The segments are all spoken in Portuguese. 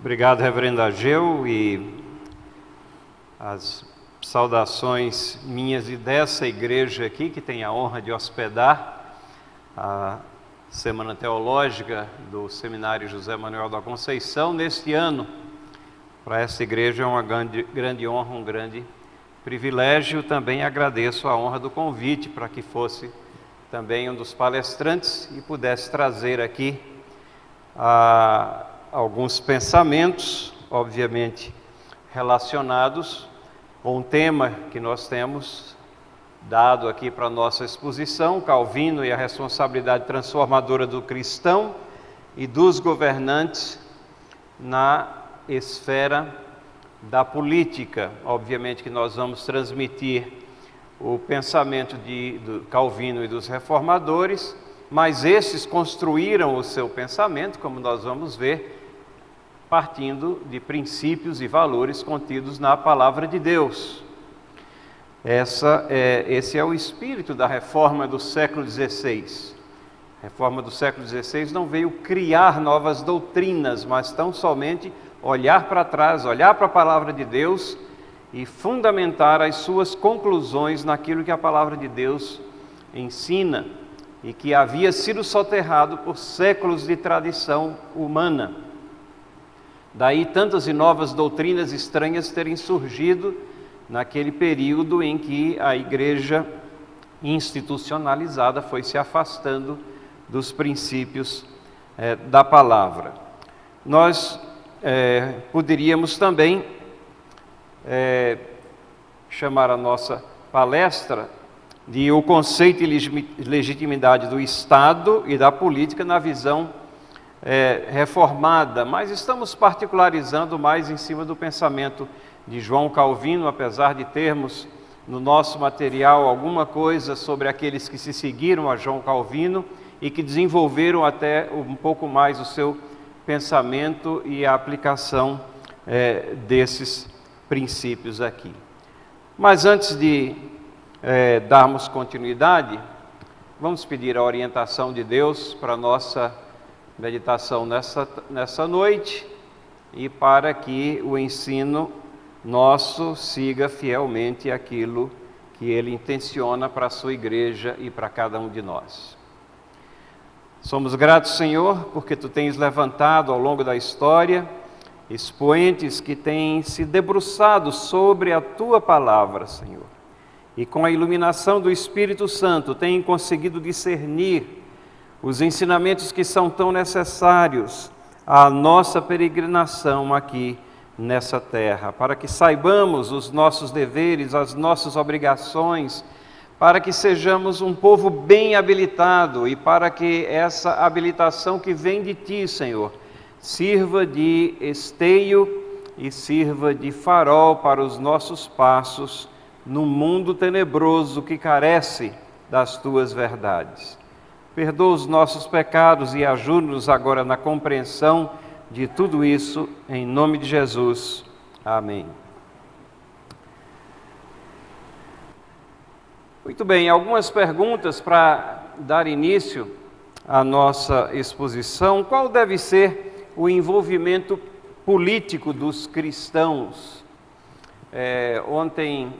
Obrigado, reverendo Ageu, e as saudações minhas e dessa igreja aqui, que tem a honra de hospedar a Semana Teológica do Seminário José Manuel da Conceição neste ano. Para essa igreja é uma grande honra, um grande privilégio. Também agradeço a honra do convite para que fosse também um dos palestrantes e pudesse trazer aqui alguns pensamentos, obviamente relacionados com o tema que nós temos dado aqui para a nossa exposição, Calvino e a responsabilidade transformadora do cristão e dos governantes na esfera da política. Obviamente que nós vamos transmitir o pensamento do Calvino e dos reformadores, mas esses construíram o seu pensamento, como nós vamos ver, partindo de princípios e valores contidos na Palavra de Deus. Esse é o espírito da reforma do século XVI. A reforma do século XVI não veio criar novas doutrinas, mas tão somente olhar para trás, olhar para a Palavra de Deus e fundamentar as suas conclusões naquilo que a Palavra de Deus ensina e que havia sido soterrado por séculos de tradição humana. Daí tantas e novas doutrinas estranhas terem surgido naquele período em que a igreja institucionalizada foi se afastando dos princípios da palavra. Nós poderíamos também chamar a nossa palestra de o conceito e legitimidade do Estado e da política na visão reformada, mas estamos particularizando mais em cima do pensamento de João Calvino, apesar de termos no nosso material alguma coisa sobre aqueles que se seguiram a João Calvino e que desenvolveram até um pouco mais o seu pensamento e a aplicação desses princípios aqui. Mas antes de darmos continuidade, vamos pedir a orientação de Deus para a nossa meditação nessa noite e para que o ensino nosso siga fielmente aquilo que Ele intenciona para a sua igreja e para cada um de nós. Somos gratos, Senhor, porque Tu tens levantado ao longo da história expoentes que têm se debruçado sobre a Tua palavra, Senhor, e com a iluminação do Espírito Santo têm conseguido discernir os ensinamentos que são tão necessários à nossa peregrinação aqui nessa terra, para que saibamos os nossos deveres, as nossas obrigações, para que sejamos um povo bem habilitado e para que essa habilitação que vem de Ti, Senhor, sirva de esteio e sirva de farol para os nossos passos no mundo tenebroso que carece das Tuas verdades. Perdoa os nossos pecados e ajuda-nos agora na compreensão de tudo isso, em nome de Jesus. Amém. Muito bem, algumas perguntas para dar início à nossa exposição. Qual deve ser o envolvimento político dos cristãos? Ontem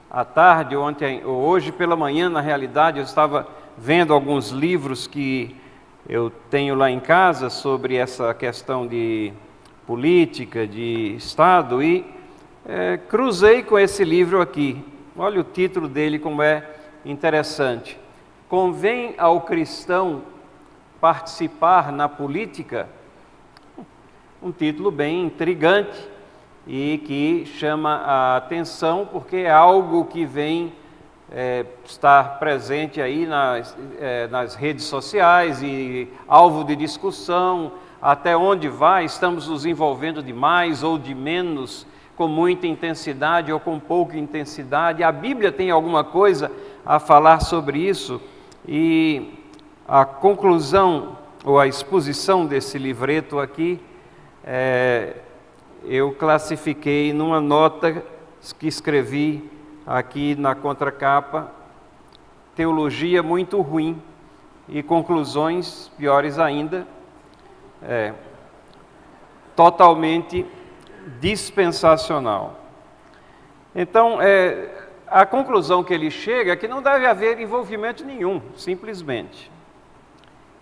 à tarde, hoje pela manhã, na realidade, eu estava vendo alguns livros que eu tenho lá em casa sobre essa questão de política, de Estado, e cruzei com esse livro aqui. Olha o título dele, como é interessante. Convém ao cristão participar na política? Um título bem intrigante e que chama a atenção porque é algo que vem estar presente aí nas redes sociais e alvo de discussão. Até onde vai? Estamos nos envolvendo de mais ou de menos, com muita intensidade ou com pouca intensidade? A Bíblia tem alguma coisa a falar sobre isso? E a conclusão ou a exposição desse livreto aqui, eu classifiquei numa nota que escrevi aqui na contracapa: teologia muito ruim e conclusões piores ainda. totalmente dispensacional. Então, a conclusão que ele chega é que não deve haver envolvimento nenhum, simplesmente.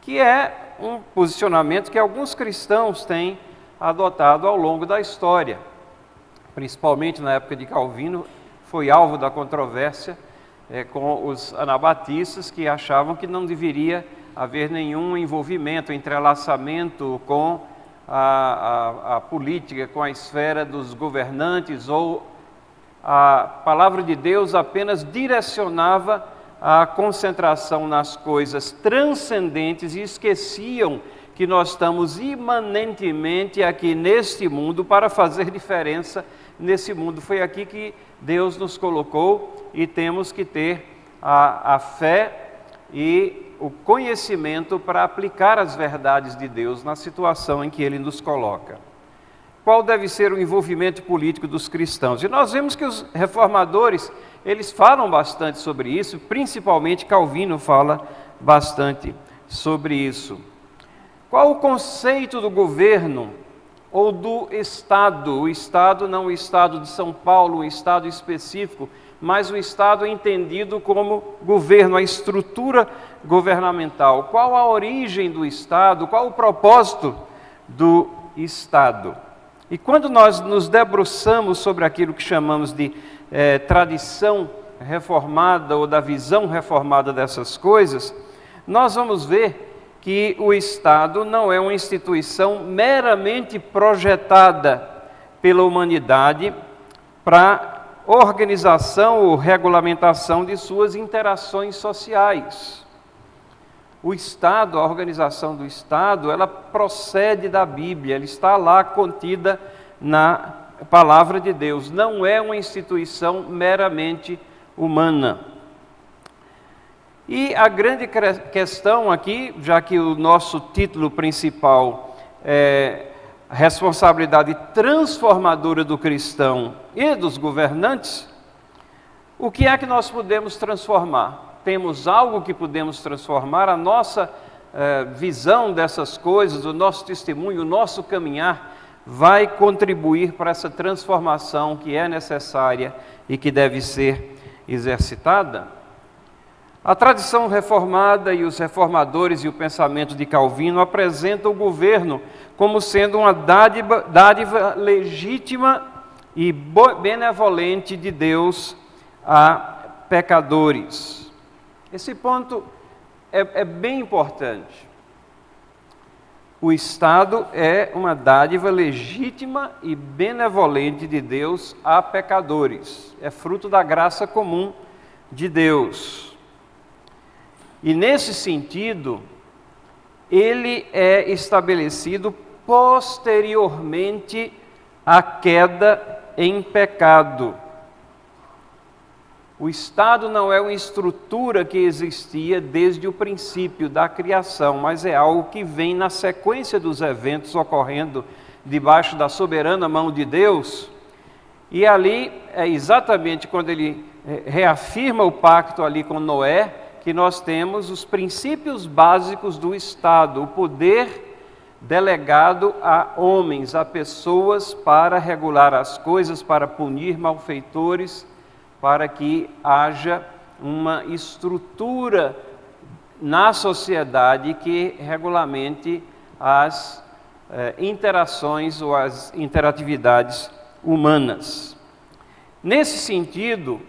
Que é um posicionamento que alguns cristãos têm adotado ao longo da história. Principalmente na época de Calvino, foi alvo da controvérsia com os anabatistas, que achavam que não deveria haver nenhum envolvimento, entrelaçamento com a política, com a esfera dos governantes, ou a palavra de Deus apenas direcionava a concentração nas coisas transcendentes e esqueciam que nós estamos imanentemente aqui neste mundo para fazer diferença nesse mundo. Foi aqui que Deus nos colocou e temos que ter a fé e o conhecimento para aplicar as verdades de Deus na situação em que Ele nos coloca. Qual deve ser o envolvimento político dos cristãos? E nós vemos que os reformadores, eles falam bastante sobre isso, principalmente Calvino fala bastante sobre isso. Qual o conceito do governo ou do Estado? O Estado não o Estado de São Paulo, um Estado específico, mas o Estado entendido como governo, a estrutura governamental. Qual a origem do Estado? Qual o propósito do Estado? E quando nós nos debruçamos sobre aquilo que chamamos de tradição reformada ou da visão reformada dessas coisas, nós vamos ver que o Estado não é uma instituição meramente projetada pela humanidade para organização ou regulamentação de suas interações sociais. O Estado, a organização do Estado, ela procede da Bíblia, ela está lá contida na Palavra de Deus, não é uma instituição meramente humana. E a grande questão aqui, já que o nosso título principal é responsabilidade transformadora do cristão e dos governantes, o que é que nós podemos transformar? Temos algo que podemos transformar? A nossa visão dessas coisas, o nosso testemunho, o nosso caminhar vai contribuir para essa transformação que é necessária e que deve ser exercitada? A tradição reformada e os reformadores e o pensamento de Calvino apresentam o governo como sendo uma dádiva legítima e benevolente de Deus a pecadores. Esse ponto é bem importante. O Estado é uma dádiva legítima e benevolente de Deus a pecadores. É fruto da graça comum de Deus. E nesse sentido, ele é estabelecido posteriormente à queda em pecado. O Estado não é uma estrutura que existia desde o princípio da criação, mas é algo que vem na sequência dos eventos ocorrendo debaixo da soberana mão de Deus. E ali é exatamente quando ele reafirma o pacto ali com Noé, que nós temos os princípios básicos do Estado, o poder delegado a homens, a pessoas para regular as coisas, para punir malfeitores, para que haja uma estrutura na sociedade que regulamente as interações ou as interatividades humanas. Nesse sentido,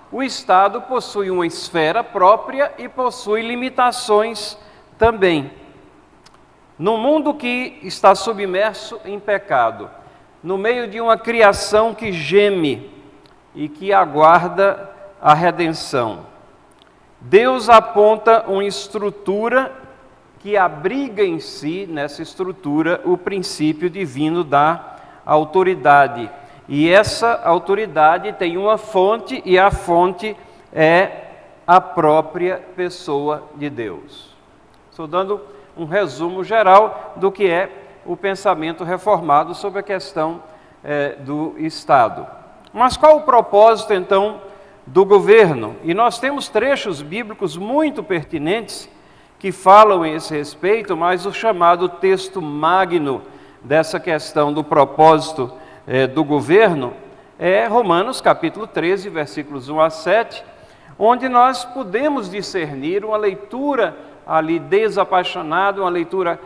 o Estado possui uma esfera própria e possui limitações também. No mundo que está submerso em pecado, no meio de uma criação que geme e que aguarda a redenção, Deus aponta uma estrutura que abriga em si, nessa estrutura, o princípio divino da autoridade. E essa autoridade tem uma fonte, e a fonte é a própria pessoa de Deus. Estou dando um resumo geral do que é o pensamento reformado sobre a questão do Estado. Mas qual o propósito, então, do governo? E nós temos trechos bíblicos muito pertinentes que falam a esse respeito, mas o chamado texto magno dessa questão do propósito do governo é Romanos capítulo 13, versículos 1 a 7, onde nós podemos discernir uma leitura ali desapaixonada, uma leitura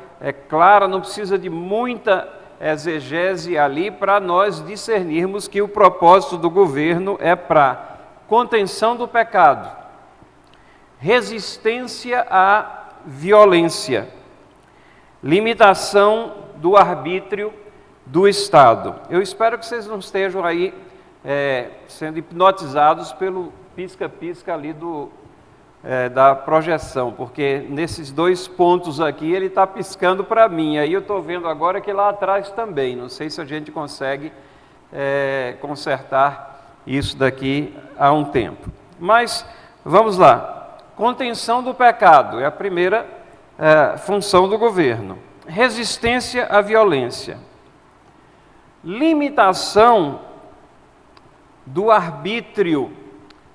clara, não precisa de muita exegese ali para nós discernirmos que o propósito do governo é para contenção do pecado, resistência à violência, limitação do arbítrio do Estado. Eu espero que vocês não estejam aí sendo hipnotizados pelo pisca-pisca ali da projeção, porque nesses dois pontos aqui ele está piscando para mim, aí eu estou vendo agora que lá atrás também, não sei se a gente consegue consertar isso daqui a um tempo. Mas vamos lá, contenção do pecado é a primeira função do governo, resistência à violência, limitação do arbítrio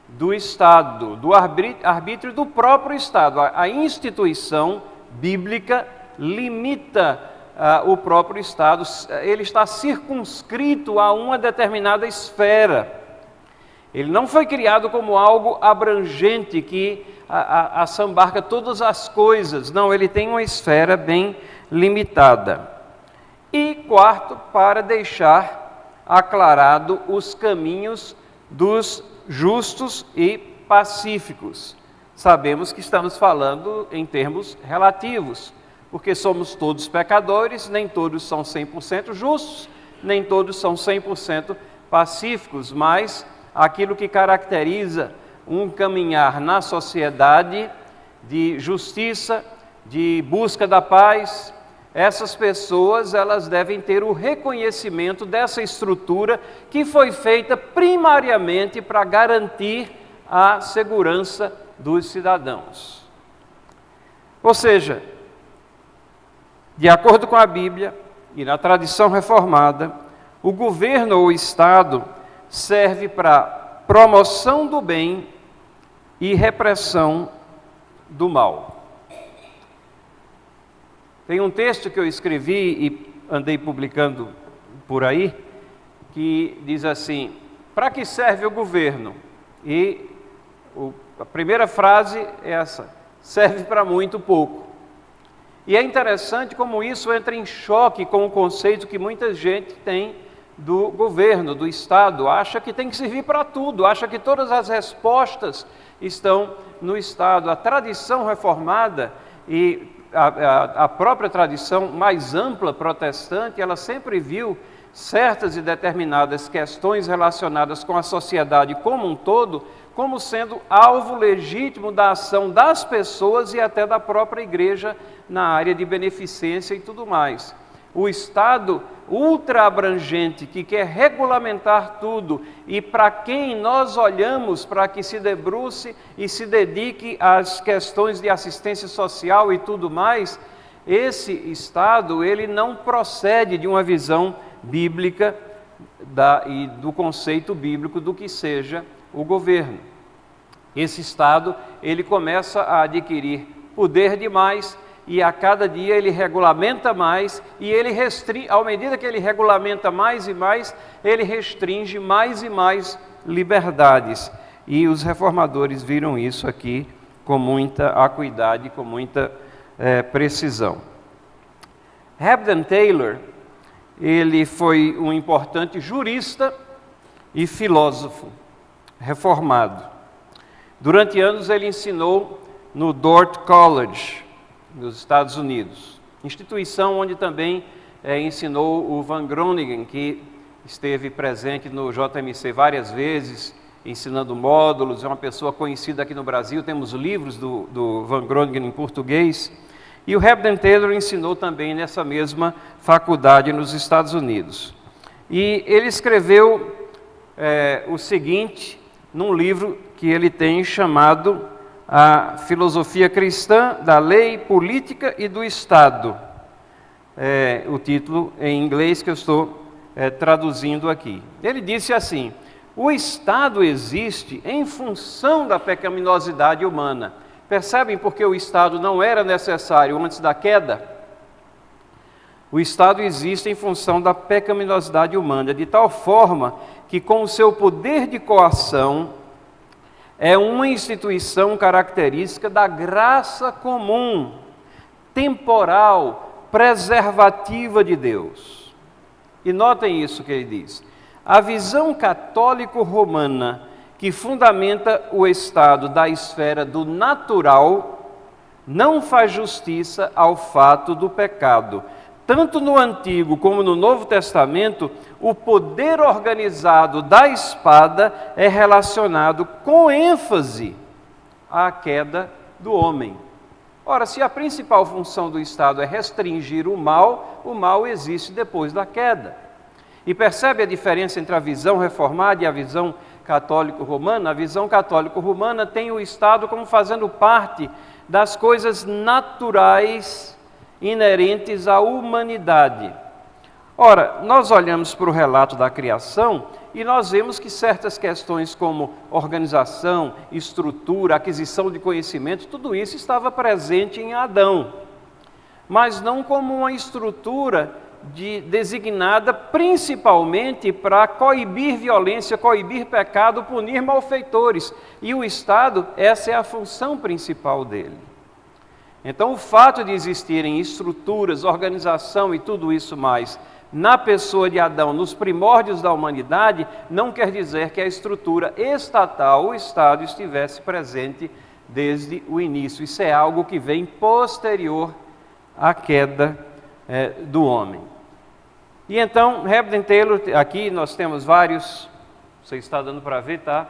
do Estado, do arbítrio do próprio Estado. A instituição bíblica limita o próprio Estado, ele está circunscrito a uma determinada esfera. Ele não foi criado como algo abrangente que assambarca todas as coisas, não, ele tem uma esfera bem limitada. E quarto, para deixar aclarado os caminhos dos justos e pacíficos. Sabemos que estamos falando em termos relativos, porque somos todos pecadores, nem todos são 100% justos, nem todos são 100% pacíficos, mas aquilo que caracteriza um caminhar na sociedade de justiça, de busca da paz, essas pessoas, elas devem ter o reconhecimento dessa estrutura que foi feita primariamente para garantir a segurança dos cidadãos. Ou seja, de acordo com a Bíblia e na tradição reformada, o governo ou o Estado serve para promoção do bem e repressão do mal. Tem um texto que eu escrevi e andei publicando por aí, que diz assim: para que serve o governo? E a primeira frase é essa: serve para muito pouco. E é interessante como isso entra em choque com o conceito que muita gente tem do governo, do Estado, acha que tem que servir para tudo, acha que todas as respostas estão no Estado. A tradição reformada e a própria tradição mais ampla protestante, ela sempre viu certas e determinadas questões relacionadas com a sociedade como um todo, como sendo alvo legítimo da ação das pessoas e até da própria igreja na área de beneficência e tudo mais. O Estado ultra abrangente que quer regulamentar tudo e para quem nós olhamos para que se debruce e se dedique às questões de assistência social e tudo mais, esse Estado, ele não procede de uma visão bíblica e do conceito bíblico do que seja o governo. Esse Estado, ele começa a adquirir poder demais e a cada dia ele regulamenta mais e ele restringe, à medida que ele regulamenta mais e mais, ele restringe mais e mais liberdades. E os reformadores viram isso aqui com muita acuidade, com muita precisão. Hebden Taylor, ele foi um importante jurista e filósofo reformado. Durante anos ele ensinou no Dordt College, nos Estados Unidos, instituição onde também ensinou o Van Groningen, que esteve presente no JMC várias vezes, ensinando módulos, é uma pessoa conhecida aqui no Brasil, temos livros do Van Groningen em português, e o Hebden Taylor ensinou também nessa mesma faculdade nos Estados Unidos. E ele escreveu o seguinte, num livro que ele tem chamado A Filosofia Cristã da Lei, Política e do Estado. O título em inglês que eu estou traduzindo aqui. Ele disse assim: o Estado existe em função da pecaminosidade humana. Percebem por que o Estado não era necessário antes da queda? O Estado existe em função da pecaminosidade humana, de tal forma que, com o seu poder de coação, é uma instituição característica da graça comum, temporal, preservativa de Deus. E notem isso que ele diz. A visão católico-romana que fundamenta o Estado da esfera do natural não faz justiça ao fato do pecado. Tanto no Antigo como no Novo Testamento, o poder organizado da espada é relacionado com ênfase à queda do homem. Ora, se a principal função do Estado é restringir o mal existe depois da queda. E percebe a diferença entre a visão reformada e a visão católico-romana? A visão católico-romana tem o Estado como fazendo parte das coisas naturais inerentes à humanidade. Ora, nós olhamos para o relato da criação e nós vemos que certas questões como organização, estrutura, aquisição de conhecimento, tudo isso estava presente em Adão, mas não como uma estrutura designada principalmente para coibir violência, coibir pecado, punir malfeitores. E o Estado, essa é a função principal dele. Então, o fato de existirem estruturas, organização e tudo isso mais na pessoa de Adão, nos primórdios da humanidade, não quer dizer que a estrutura estatal, o Estado, estivesse presente desde o início. Isso é algo que vem posterior à queda do homem. E então, Hebden Taylor, aqui nós temos vários, você está dando para ver, tá?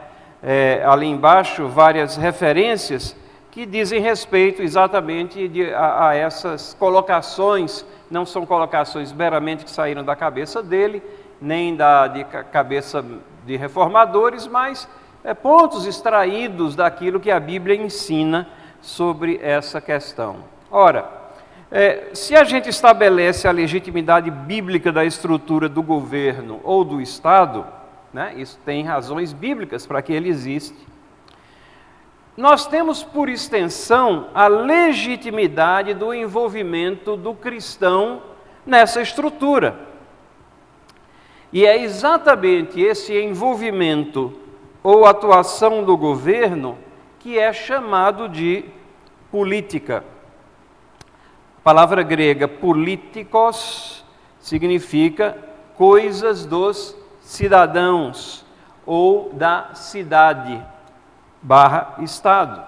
Ali embaixo, várias referências que dizem respeito exatamente a essas colocações. Não são colocações meramente que saíram da cabeça dele, nem de cabeça de reformadores, mas pontos extraídos daquilo que a Bíblia ensina sobre essa questão. Ora, se a gente estabelece a legitimidade bíblica da estrutura do governo ou do Estado, né, isso tem razões bíblicas para que ele existe, nós temos por extensão a legitimidade do envolvimento do cristão nessa estrutura. E é exatamente esse envolvimento ou atuação do governo que é chamado de política. A palavra grega politikos significa coisas dos cidadãos ou da cidade / Estado.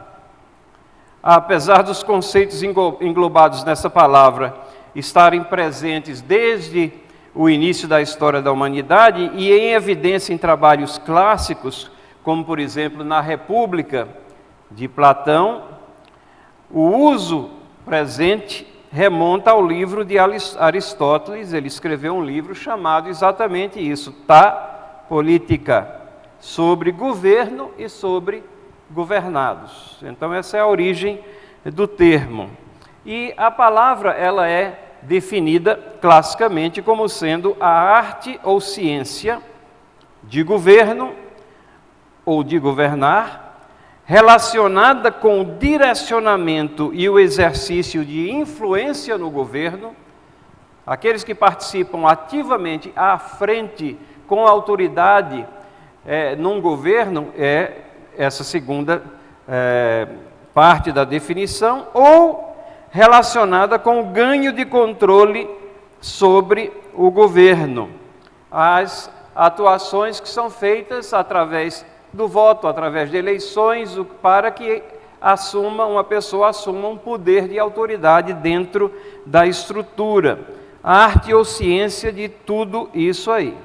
Apesar dos conceitos englobados nessa palavra estarem presentes desde o início da história da humanidade e em evidência em trabalhos clássicos, como por exemplo na República de Platão, o uso presente remonta ao livro de Aristóteles. Ele escreveu um livro chamado exatamente isso, Ta Politica, sobre governo e sobre governados. Então essa é a origem do termo. E a palavra ela é definida classicamente como sendo a arte ou ciência de governo ou de governar, relacionada com o direcionamento e o exercício de influência no governo. Aqueles que participam ativamente à frente com autoridade num governo essa segunda parte da definição, ou relacionada com o ganho de controle sobre o governo. As atuações que são feitas através do voto, através de eleições, para que uma pessoa assuma um poder de autoridade dentro da estrutura. A arte ou ciência de tudo isso aí.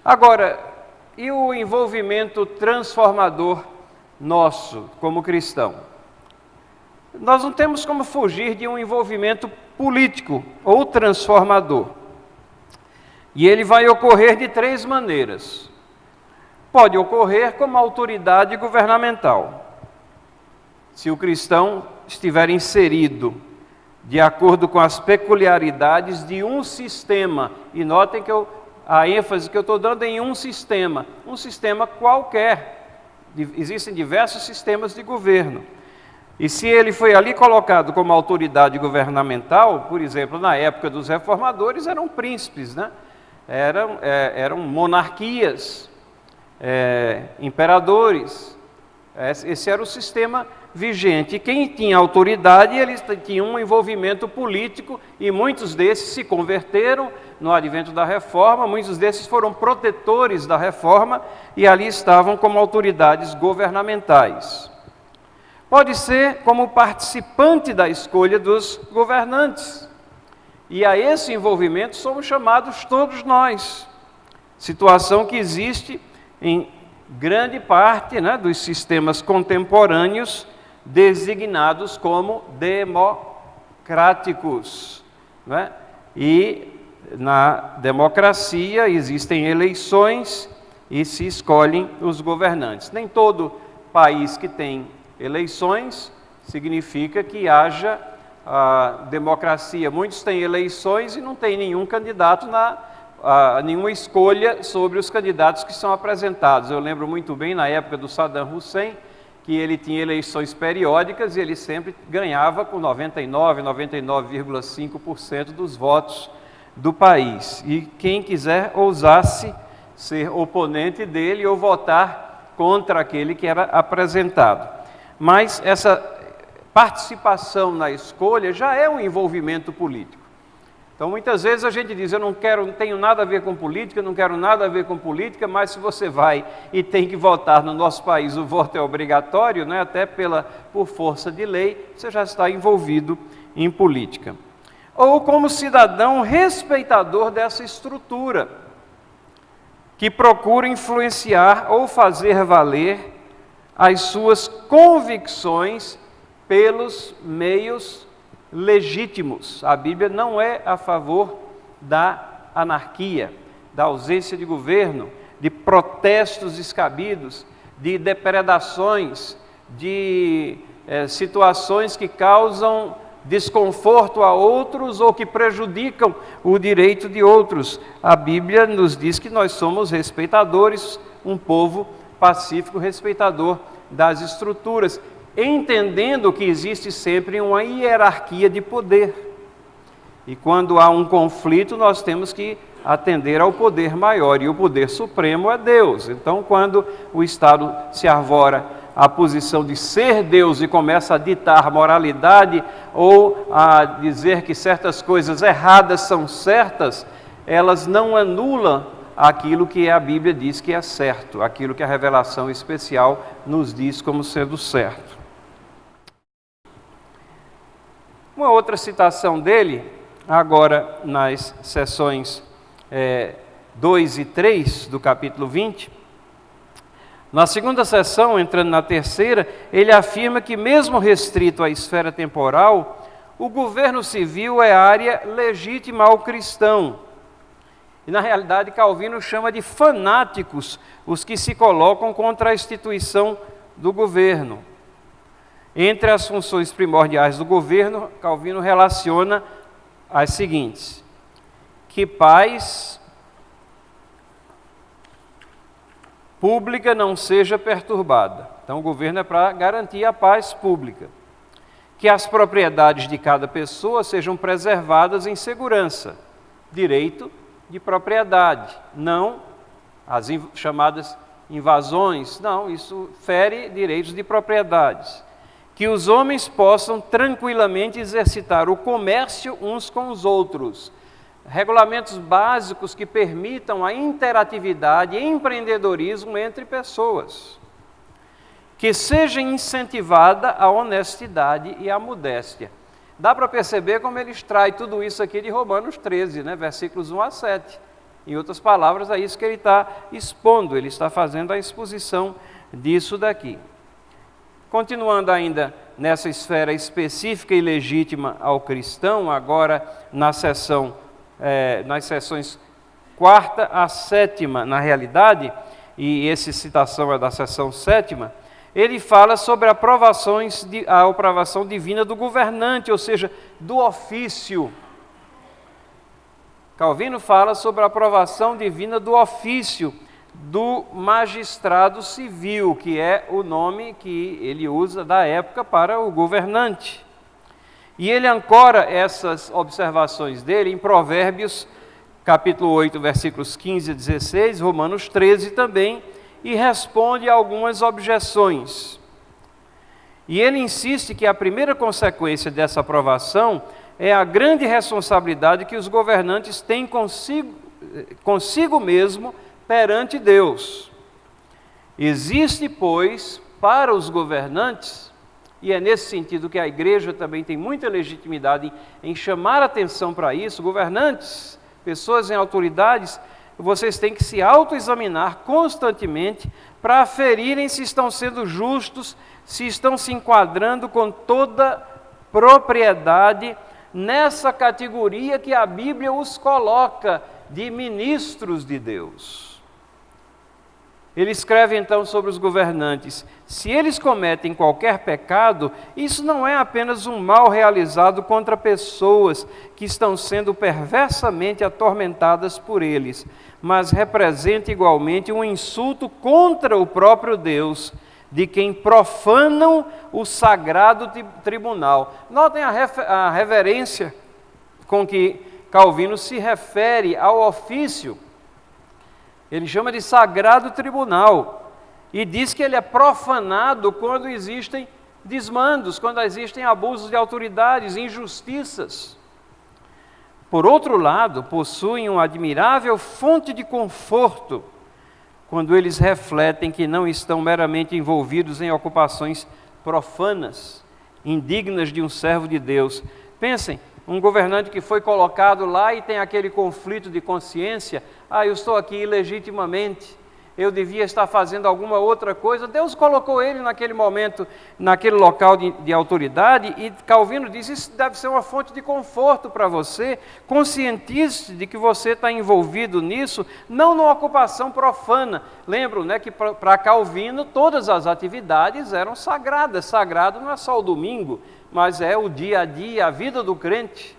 Agora, e o envolvimento transformador nosso como cristão? Nós não temos como fugir de um envolvimento político ou transformador. E ele vai ocorrer de 3 maneiras. Pode ocorrer como autoridade governamental. Se o cristão estiver inserido de acordo com as peculiaridades de um sistema, e notem que a ênfase que eu estou dando é em um sistema qualquer. Existem diversos sistemas de governo. E se ele foi ali colocado como autoridade governamental, por exemplo, na época dos reformadores, eram príncipes, né? Eram monarquias, imperadores. Esse era o sistema vigente. E quem tinha autoridade, eles tinham um envolvimento político, e muitos desses se converteram no advento da reforma, muitos desses foram protetores da reforma, e ali estavam como autoridades governamentais. Pode ser como participante da escolha dos governantes. E a esse envolvimento somos chamados todos nós. Situação que existe em grande parte, né, dos sistemas contemporâneos designados como democráticos, né? E na democracia existem eleições e se escolhem os governantes. Nem todo país que tem eleições significa que haja democracia. Muitos têm eleições e não tem nenhum candidato, nenhuma escolha sobre os candidatos que são apresentados. Eu lembro muito bem, na época do Saddam Hussein, que ele tinha eleições periódicas e ele sempre ganhava com 99,5% dos votos do país. E quem quiser ousasse ser oponente dele ou votar contra aquele que era apresentado. Mas essa participação na escolha já é um envolvimento político. Então, muitas vezes a gente diz, eu não tenho nada a ver com política, não quero nada a ver com política, mas se você vai e tem que votar no nosso país, o voto é obrigatório, né? Até por força de lei, você já está envolvido em política. Ou como cidadão respeitador dessa estrutura, que procura influenciar ou fazer valer as suas convicções pelos meios legítimos. A Bíblia não é a favor da anarquia, da ausência de governo, de protestos descabidos, de depredações, de situações que causam desconforto a outros ou que prejudicam o direito de outros. A Bíblia nos diz que nós somos respeitadores, um povo pacífico, respeitador das estruturas, entendendo que existe sempre uma hierarquia de poder. E quando há um conflito, nós temos que atender ao poder maior, e o poder supremo é Deus. Então, quando o Estado se arvora à posição de ser Deus e começa a ditar moralidade ou a dizer que certas coisas erradas são certas, elas não anulam aquilo que a Bíblia diz que é certo, aquilo que a revelação especial nos diz como sendo certo. Uma outra citação dele, agora nas seções 2 e 3 do capítulo 20, na segunda seção, entrando na terceira, ele afirma que mesmo restrito à esfera temporal, o governo civil é área legítima ao cristão. E na realidade Calvino chama de fanáticos os que se colocam contra a instituição do governo. Entre as funções primordiais do governo, Calvino relaciona as seguintes: que paz pública não seja perturbada. Então o governo é para garantir a paz pública. Que as propriedades de cada pessoa sejam preservadas em segurança. Direito de propriedade, não as chamadas invasões, não, isso fere direitos de propriedades. Que os homens possam tranquilamente exercitar o comércio uns com os outros. Regulamentos básicos que permitam a interatividade e empreendedorismo entre pessoas. Que seja incentivada a honestidade e a modéstia. Dá para perceber como ele extrai tudo isso aqui de Romanos 13, né, versículos 1 a 7. Em outras palavras, é isso que ele está expondo, ele está fazendo a exposição disso daqui. Continuando ainda nessa esfera específica e legítima ao cristão, agora nas seções 4ª a 7ª, na realidade, e essa citação é da seção 7ª, ele fala sobre a aprovação divina do governante, ou seja, do ofício. Calvino fala sobre a aprovação divina do ofício do magistrado civil, que é o nome que ele usa da época para o governante. E ele ancora essas observações dele em Provérbios, capítulo 8, versículos 15 a 16, Romanos 13 também, e responde a algumas objeções. E ele insiste que a primeira consequência dessa aprovação é a grande responsabilidade que os governantes têm consigo mesmo perante Deus. Existe, pois, para os governantes, e é nesse sentido que a igreja também tem muita legitimidade em chamar atenção para isso, governantes, pessoas em autoridades, vocês têm que se autoexaminar constantemente para aferirem se estão sendo justos, se estão se enquadrando com toda propriedade nessa categoria que a Bíblia os coloca de ministros de Deus. Ele escreve então sobre os governantes: se eles cometem qualquer pecado, isso não é apenas um mal realizado contra pessoas que estão sendo perversamente atormentadas por eles, mas representa igualmente um insulto contra o próprio Deus, de quem profanam o sagrado tribunal. Notem a reverência com que Calvino se refere ao ofício. Ele chama de sagrado tribunal e diz que ele é profanado quando existem desmandos, quando existem abusos de autoridades, injustiças. Por outro lado, possuem uma admirável fonte de conforto quando eles refletem que não estão meramente envolvidos em ocupações profanas, indignas de um servo de Deus. Pensem, um governante que foi colocado lá e tem aquele conflito de consciência: eu estou aqui ilegitimamente, eu devia estar fazendo alguma outra coisa. Deus colocou ele naquele momento, naquele local de autoridade, e Calvino diz: isso deve ser uma fonte de conforto para você. Conscientize-se de que você está envolvido nisso, não numa ocupação profana. Lembram, né, que para Calvino todas as atividades eram sagradas. Sagrado não é só o domingo, mas é o dia a dia, a vida do crente.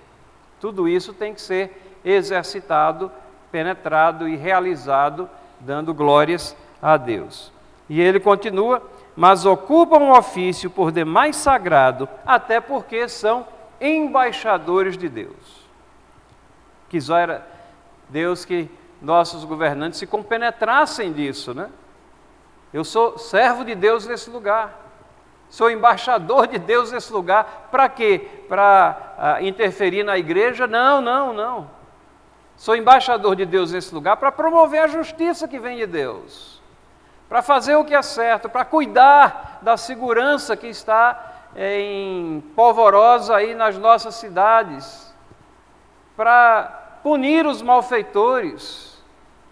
Tudo isso tem que ser exercitado, penetrado e realizado, dando glórias a Deus. E ele continua: mas ocupam o ofício por demais sagrado, até porque são embaixadores de Deus. Quisera Deus que nossos governantes se compenetrassem disso, né? Eu sou servo de Deus nesse lugar, sou embaixador de Deus nesse lugar. Para quê? Para interferir na igreja? Não. Sou embaixador de Deus nesse lugar para promover a justiça que vem de Deus, para fazer o que é certo, para cuidar da segurança que está em polvorosa aí nas nossas cidades, para punir os malfeitores,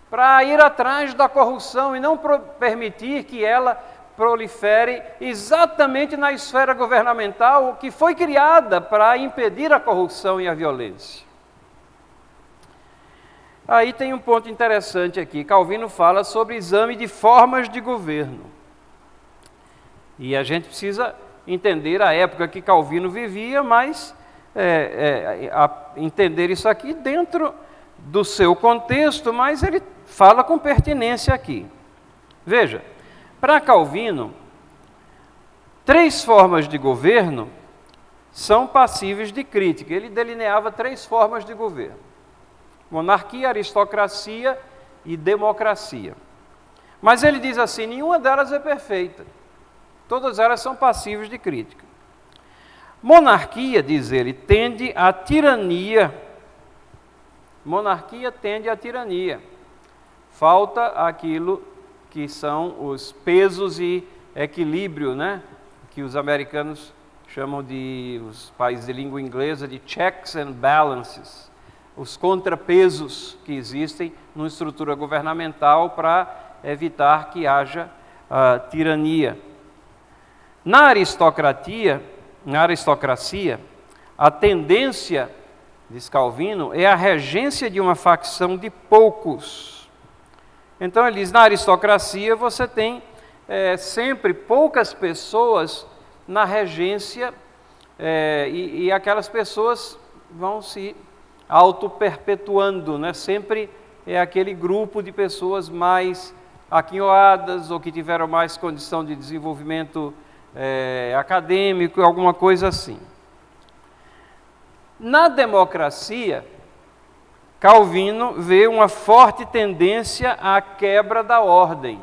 para ir atrás da corrupção e não permitir que ela prolifere exatamente na esfera governamental, que foi criada para impedir a corrupção e a violência. Aí tem um ponto interessante aqui. Calvino fala sobre exame de formas de governo. E a gente precisa entender a época que Calvino vivia, mas entender isso aqui dentro do seu contexto, mas ele fala com pertinência aqui. Veja, para Calvino, 3 formas de governo são passíveis de crítica. Ele delineava 3 formas de governo: monarquia, aristocracia e democracia. Mas ele diz assim: nenhuma delas é perfeita. Todas elas são passíveis de crítica. Monarquia, diz ele, tende à tirania. Monarquia tende à tirania. Falta aquilo que são os pesos e equilíbrio, né? Que os americanos chamam os países de língua inglesa de checks and balances. Os contrapesos que existem numa estrutura governamental para evitar que haja tirania. Na aristocracia, a tendência, diz Calvino, é a regência de uma facção de poucos. Então ele diz: na aristocracia você tem sempre poucas pessoas na regência, e aquelas pessoas vão se auto-perpetuando, né? Sempre é aquele grupo de pessoas mais aquinhoadas ou que tiveram mais condição de desenvolvimento acadêmico, alguma coisa assim. Na democracia, Calvino vê uma forte tendência à quebra da ordem.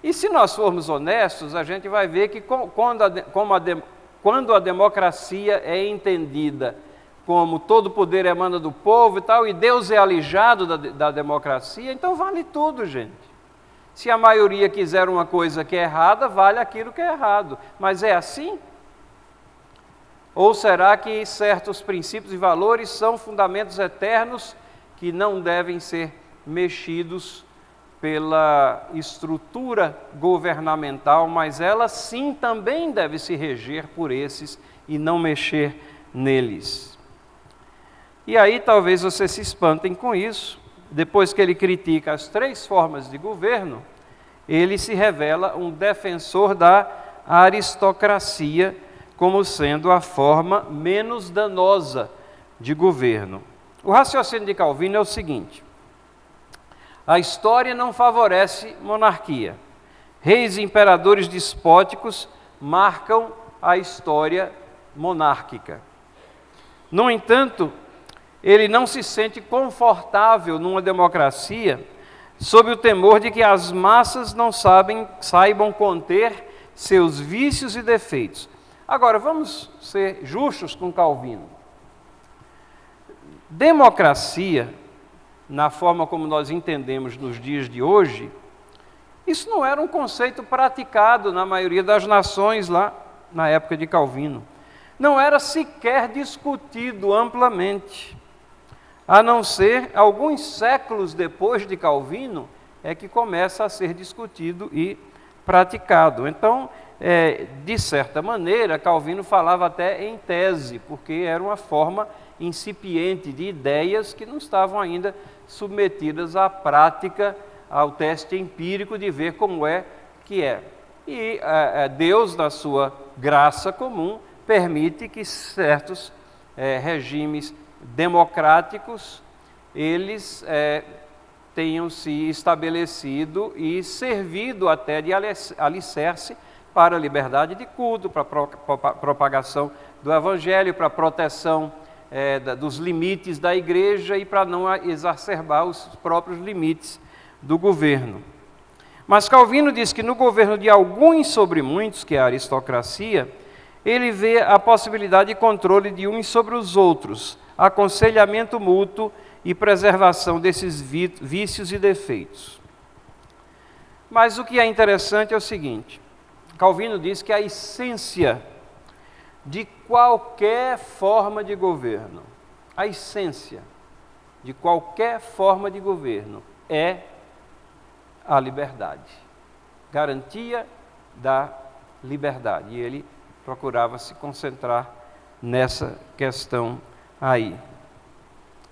E se nós formos honestos, a gente vai ver que quando a democracia é entendida como todo poder emana do povo e tal, e Deus é alijado da democracia, então vale tudo, gente. Se a maioria quiser uma coisa que é errada, vale aquilo que é errado. Mas é assim? Ou será que certos princípios e valores são fundamentos eternos que não devem ser mexidos pela estrutura governamental, mas ela sim também deve se reger por esses e não mexer neles? E aí talvez vocês se espantem com isso. Depois que ele critica as 3 formas de governo, ele se revela um defensor da aristocracia como sendo a forma menos danosa de governo. O raciocínio de Calvino é o seguinte: a história não favorece monarquia. Reis e imperadores despóticos marcam a história monárquica. No entanto, ele não se sente confortável numa democracia sob o temor de que as massas não saibam conter seus vícios e defeitos. Agora, vamos ser justos com Calvino. Democracia, na forma como nós entendemos nos dias de hoje, isso não era um conceito praticado na maioria das nações lá na época de Calvino. Não era sequer discutido amplamente. A não ser alguns séculos depois de Calvino, é que começa a ser discutido e praticado. Então, de certa maneira, Calvino falava até em tese, porque era uma forma incipiente de ideias que não estavam ainda submetidas à prática, ao teste empírico de ver como é que é. E Deus, na sua graça comum, permite que certos regimes democráticos, eles tenham se estabelecido e servido até de alicerce para a liberdade de culto, para a propagação do Evangelho, para a proteção dos limites da igreja e para não exacerbar os próprios limites do governo. Mas Calvino diz que no governo de alguns sobre muitos, que é a aristocracia, ele vê a possibilidade de controle de uns sobre os outros, aconselhamento mútuo e preservação desses vícios e defeitos. Mas o que é interessante é o seguinte: Calvino diz que a essência de qualquer forma de governo, a essência de qualquer forma de governo é a liberdade, garantia da liberdade. E ele procurava se concentrar nessa questão aí.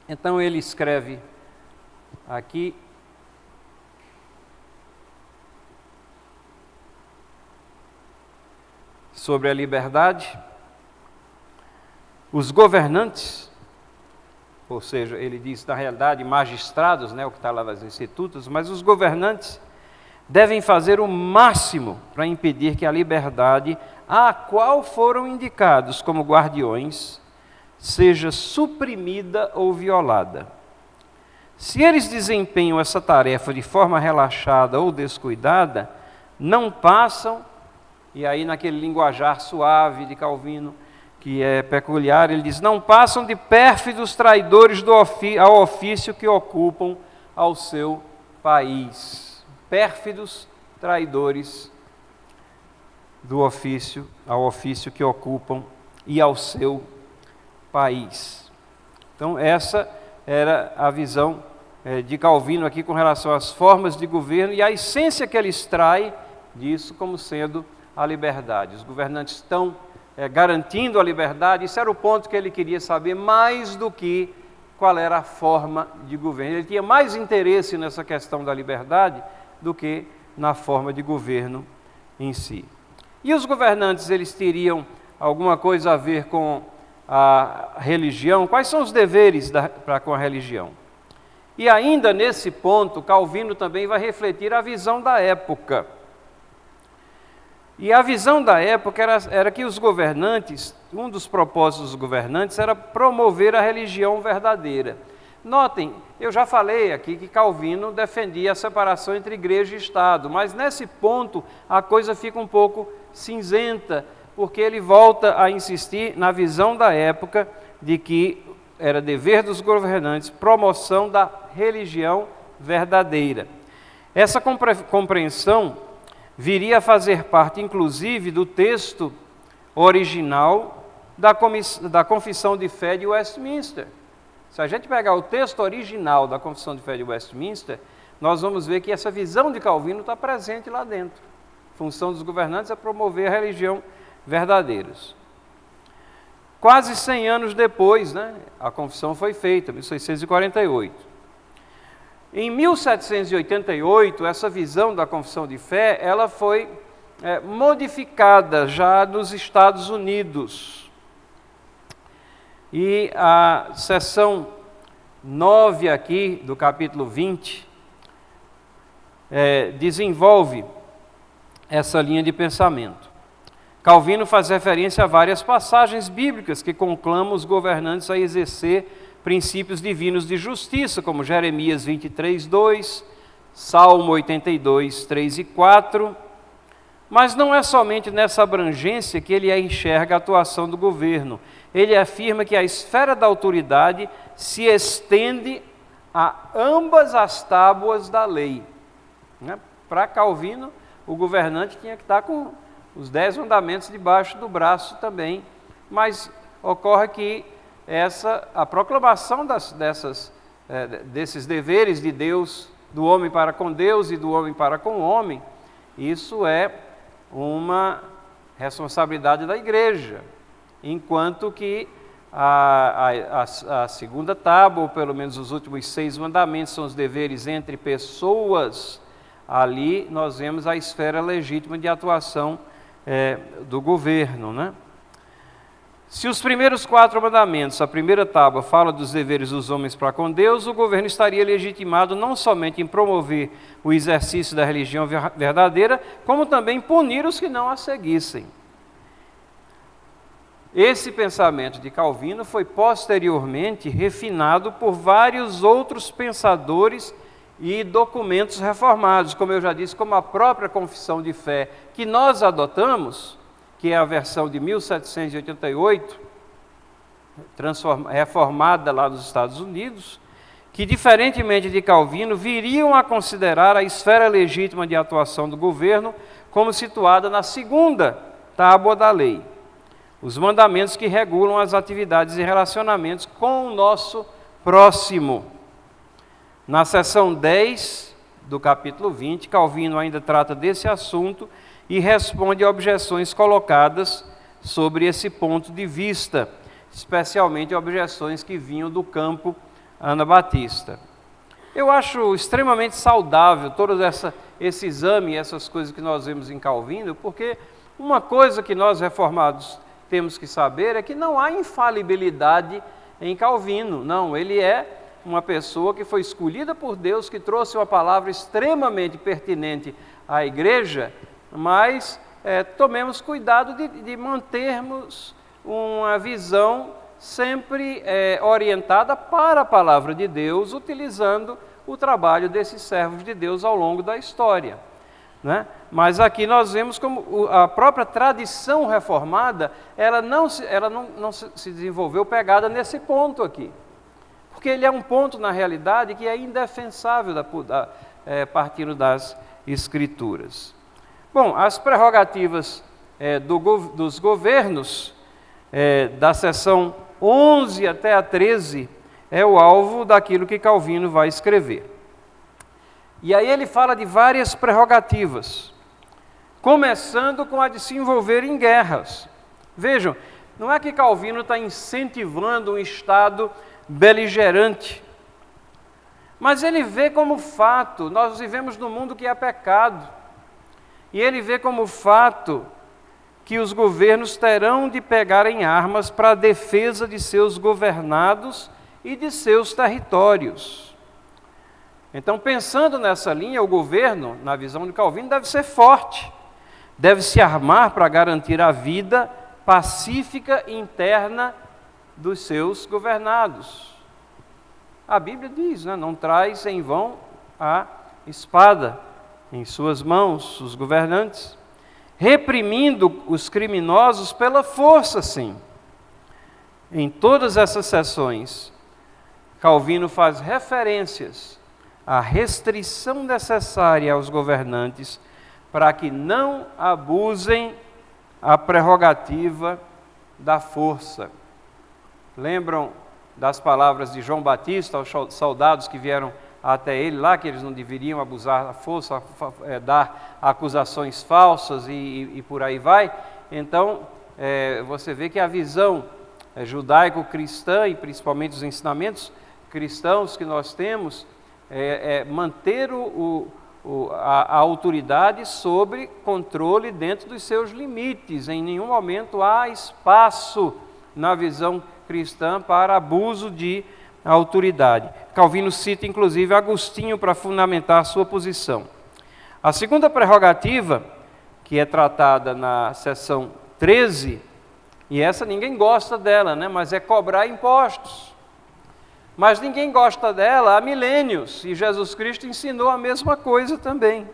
Então ele escreve aqui: sobre a liberdade, os governantes, ou seja, ele diz na realidade magistrados, o que está lá nos institutos, mas os governantes devem fazer o máximo para impedir que a liberdade a qual foram indicados como guardiões seja suprimida ou violada. Se eles desempenham essa tarefa de forma relaxada ou descuidada, não passam, e aí naquele linguajar suave de Calvino, que é peculiar, ele diz: não passam de pérfidos traidores ao ofício que ocupam ao seu país. Pérfidos traidores ao ofício que ocupam e ao seu país. Então essa era a visão de Calvino aqui com relação às formas de governo e a essência que ele extrai disso como sendo a liberdade. Os governantes estão garantindo a liberdade. Isso era o ponto que ele queria saber, mais do que qual era a forma de governo. Ele tinha mais interesse nessa questão da liberdade do que na forma de governo em si. E os governantes, eles teriam alguma coisa a ver com a religião? Quais são os deveres para com a religião? E ainda nesse ponto, Calvino também vai refletir a visão da época. E a visão da época era que os governantes, um dos propósitos dos governantes era promover a religião verdadeira. Notem, eu já falei aqui que Calvino defendia a separação entre igreja e Estado, mas nesse ponto a coisa fica um pouco cinzenta, porque ele volta a insistir na visão da época de que era dever dos governantes promoção da religião verdadeira. Essa compreensão viria a fazer parte, inclusive, do texto original da Confissão de Fé de Westminster. Se a gente pegar o texto original da Confissão de Fé de Westminster, nós vamos ver que essa visão de Calvino está presente lá dentro. A função dos governantes é promover a religião verdadeira. Quase 100 anos depois, a confissão foi feita, 1648. Em 1788, essa visão da Confissão de Fé, ela foi modificada já nos Estados Unidos. E a seção 9 aqui, do capítulo 20, desenvolve essa linha de pensamento. Calvino faz referência a várias passagens bíblicas que conclamam os governantes a exercer princípios divinos de justiça, como Jeremias 23, 2, Salmo 82, 3 e 4. Mas não é somente nessa abrangência que ele enxerga a atuação do governo. Ele afirma que a esfera da autoridade se estende a ambas as tábuas da lei. Para Calvino, o governante tinha que estar com os 10 mandamentos debaixo do braço também, mas ocorre que a proclamação desses deveres de Deus, do homem para com Deus e do homem para com o homem, isso é uma responsabilidade da igreja, enquanto que a segunda tábua, ou pelo menos os últimos 6 mandamentos, são os deveres entre pessoas. Ali nós vemos a esfera legítima de atuação do governo, Se os primeiros 4 mandamentos, a primeira tábua, fala dos deveres dos homens para com Deus, o governo estaria legitimado não somente em promover o exercício da religião verdadeira, como também punir os que não a seguissem. Esse pensamento de Calvino foi posteriormente refinado por vários outros pensadores e documentos reformados, como eu já disse, como a própria Confissão de Fé, que nós adotamos, que é a versão de 1788, reformada lá nos Estados Unidos, que, diferentemente de Calvino, viriam a considerar a esfera legítima de atuação do governo como situada na segunda tábua da lei, os mandamentos que regulam as atividades e relacionamentos com o nosso próximo. Na seção 10 do capítulo 20, Calvino ainda trata desse assunto e responde a objeções colocadas sobre esse ponto de vista, especialmente objeções que vinham do campo anabatista. Eu acho extremamente saudável todo esse exame, essas coisas que nós vemos em Calvino, porque uma coisa que nós reformados temos que saber é que não há infalibilidade em Calvino. Não, ele é uma pessoa que foi escolhida por Deus, que trouxe uma palavra extremamente pertinente à igreja, mas tomemos cuidado de mantermos uma visão sempre orientada para a palavra de Deus, utilizando o trabalho desses servos de Deus ao longo da história. Mas aqui nós vemos como a própria tradição reformada, ela não se desenvolveu pegada nesse ponto aqui. Porque ele é um ponto, na realidade, que é indefensável partindo das Escrituras. Bom, as prerrogativas dos governos, da seção 11 até a 13, é o alvo daquilo que Calvino vai escrever. E aí ele fala de várias prerrogativas, começando com a de se envolver em guerras. Vejam, não é que Calvino está incentivando um Estado beligerante, mas ele vê como fato, nós vivemos num mundo que é pecado, e ele vê como fato que os governos terão de pegar em armas para a defesa de seus governados e de seus territórios. Então, pensando nessa linha, o governo, na visão de Calvino, deve ser forte, deve se armar para garantir a vida pacífica e interna dos seus governados. A Bíblia diz, né, não traz em vão a espada em suas mãos, os governantes, reprimindo os criminosos pela força, sim. Em todas essas sessões, Calvino faz referências à restrição necessária aos governantes para que não abusem a prerrogativa da força. Lembram das palavras de João Batista aos soldados que vieram até ele lá, que eles não deveriam abusar da força, dar acusações falsas e por aí vai? Então, você vê que a visão judaico-cristã, e principalmente os ensinamentos cristãos que nós temos, manter a autoridade sobre controle dentro dos seus limites. Em nenhum momento há espaço na visão cristã para abuso de autoridade. Calvino cita inclusive Agostinho para fundamentar sua posição. A segunda prerrogativa, que é tratada na seção 13, e essa ninguém gosta dela, né? Mas é cobrar impostos. Mas ninguém gosta dela há milênios, e Jesus Cristo ensinou a mesma coisa também.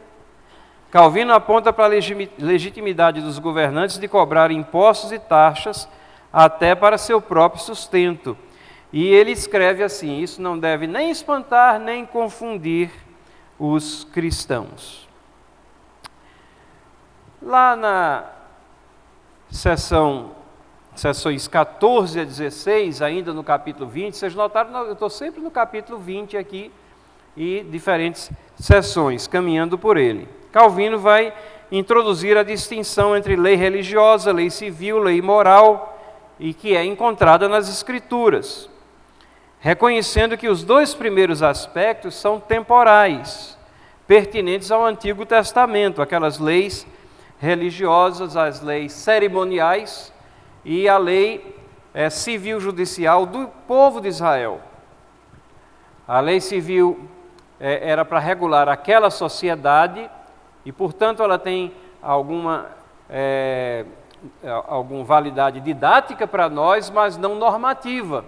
Calvino aponta para a legitimidade dos governantes de cobrar impostos e taxas até para seu próprio sustento. E ele escreve assim: isso não deve nem espantar nem confundir os cristãos. Lá na sessões 14 a 16, ainda no capítulo 20, vocês notaram, eu estou sempre no capítulo 20 aqui, e diferentes sessões, caminhando por ele. Calvino vai introduzir a distinção entre lei religiosa, lei civil, lei moral, e que é encontrada nas Escrituras, reconhecendo que os dois primeiros aspectos são temporais, pertinentes ao Antigo Testamento, aquelas leis religiosas, as leis cerimoniais e a lei civil judicial do povo de Israel. A lei civil era para regular aquela sociedade e, portanto, ela tem alguma validade didática para nós, mas não normativa.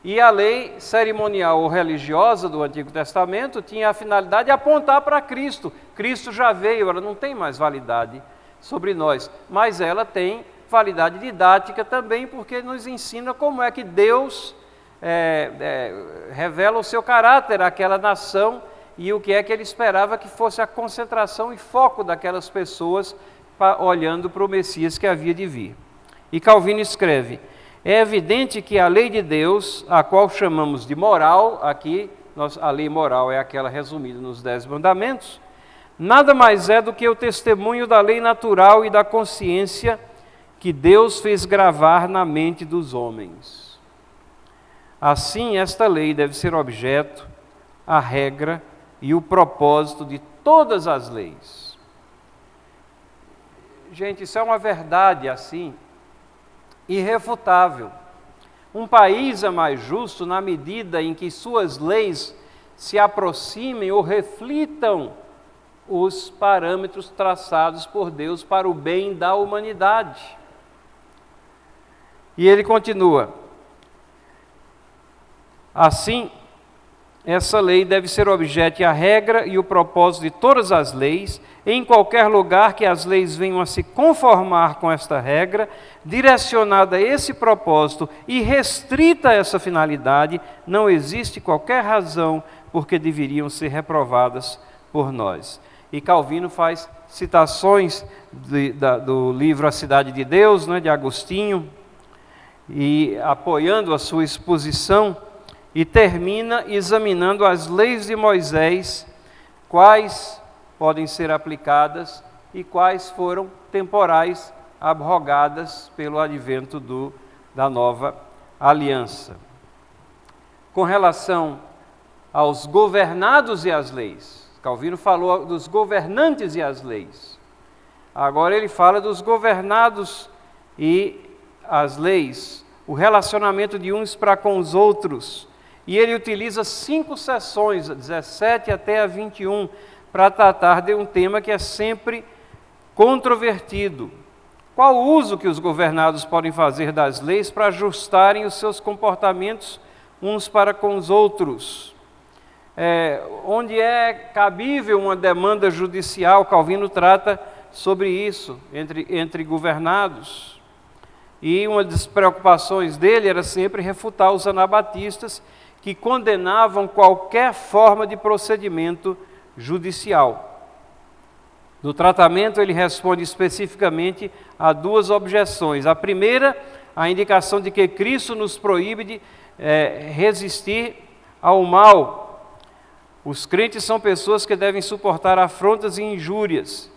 E a lei cerimonial ou religiosa do Antigo Testamento tinha a finalidade de apontar para Cristo. Cristo já veio, ela não tem mais validade sobre nós, mas ela tem validade didática também, porque nos ensina como é que Deus revela o seu caráter àquela nação e o que é que ele esperava que fosse a concentração e foco daquelas pessoas olhando para o Messias que havia de vir. E Calvino escreve: é evidente que a lei de Deus, a qual chamamos de moral, aqui a lei moral é aquela resumida nos 10 mandamentos, nada mais é do que o testemunho da lei natural e da consciência que Deus fez gravar na mente dos homens. Assim, esta lei deve ser objeto, a regra e o propósito de todas as leis. Gente, isso é uma verdade assim, irrefutável. Um país é mais justo na medida em que suas leis se aproximem ou reflitam os parâmetros traçados por Deus para o bem da humanidade. E ele continua: assim, essa lei deve ser objeto e a regra e o propósito de todas as leis. Em qualquer lugar que as leis venham a se conformar com esta regra, direcionada a esse propósito e restrita a essa finalidade, não existe qualquer razão porque deveriam ser reprovadas por nós. E Calvino faz citações do livro A Cidade de Deus, né, de Agostinho, e apoiando a sua exposição, e termina examinando as leis de Moisés, quais podem ser aplicadas e quais foram temporais, abrogadas pelo advento da nova aliança. Com relação aos governados e às leis, Calvino falou dos governantes e as leis. Agora ele fala dos governados e as leis, o relacionamento de uns para com os outros, E ele utiliza 5 sessões, 17 até a 21, para tratar de um tema que é sempre controvertido. Qual o uso que os governados podem fazer das leis para ajustarem os seus comportamentos uns para com os outros? Onde é cabível uma demanda judicial, Calvino trata sobre isso, entre governados. E uma das preocupações dele era sempre refutar os anabatistas que condenavam qualquer forma de procedimento judicial. No tratamento, ele responde especificamente a 2 objeções. A primeira, a indicação de que Cristo nos proíbe de resistir ao mal. Os crentes são pessoas que devem suportar afrontas e injúrias.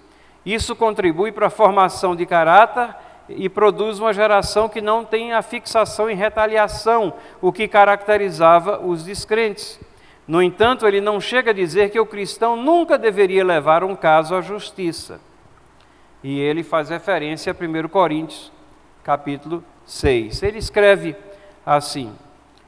Isso contribui para a formação de caráter e produz uma geração que não tem a fixação em retaliação, o que caracterizava os descrentes. No entanto, ele não chega a dizer que o cristão nunca deveria levar um caso à justiça. E ele faz referência a 1 Coríntios, capítulo 6. Ele escreve assim: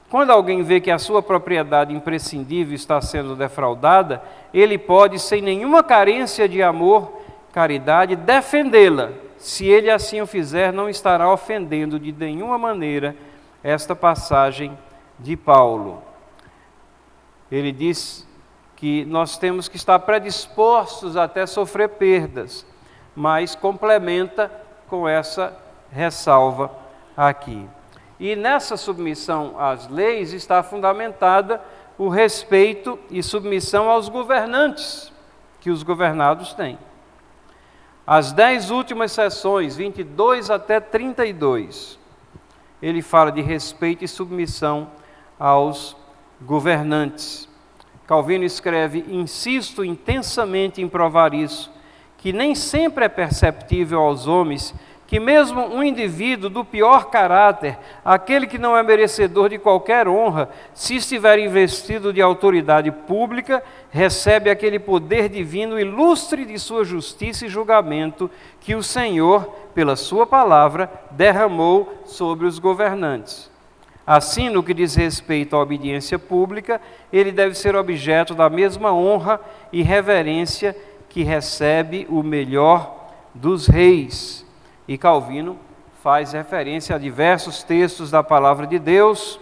quando alguém vê que a sua propriedade imprescindível está sendo defraudada, ele pode, sem nenhuma carência de amor, caridade, defendê-la. Se ele assim o fizer, não estará ofendendo de nenhuma maneira esta passagem de Paulo. Ele diz que nós temos que estar predispostos até sofrer perdas, mas complementa com essa ressalva aqui. E nessa submissão às leis está fundamentada o respeito e submissão aos governantes que os governados têm. As 10 últimas sessões, 22 até 32, ele fala de respeito e submissão aos governantes. Calvino escreve: insisto intensamente em provar isso, que nem sempre é perceptível aos homens que mesmo um indivíduo do pior caráter, aquele que não é merecedor de qualquer honra, se estiver investido de autoridade pública, recebe aquele poder divino ilustre de sua justiça e julgamento que o Senhor, pela sua palavra, derramou sobre os governantes. Assim, no que diz respeito à obediência pública, ele deve ser objeto da mesma honra e reverência que recebe o melhor dos reis. E Calvino faz referência a diversos textos da palavra de Deus,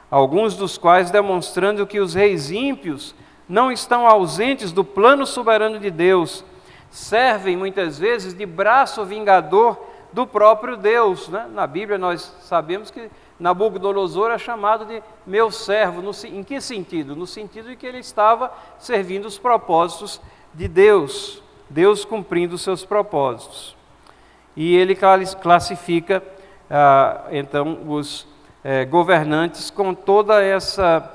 alguns dos quais demonstrando que os reis ímpios não estão ausentes do plano soberano de Deus, servem muitas vezes de braço vingador do próprio Deus, né? Na Bíblia nós sabemos que Nabucodonosor é chamado de meu servo. Em que sentido? No sentido de que ele estava servindo os propósitos de Deus, Deus cumprindo os seus propósitos. E ele classifica, então, os governantes com toda essa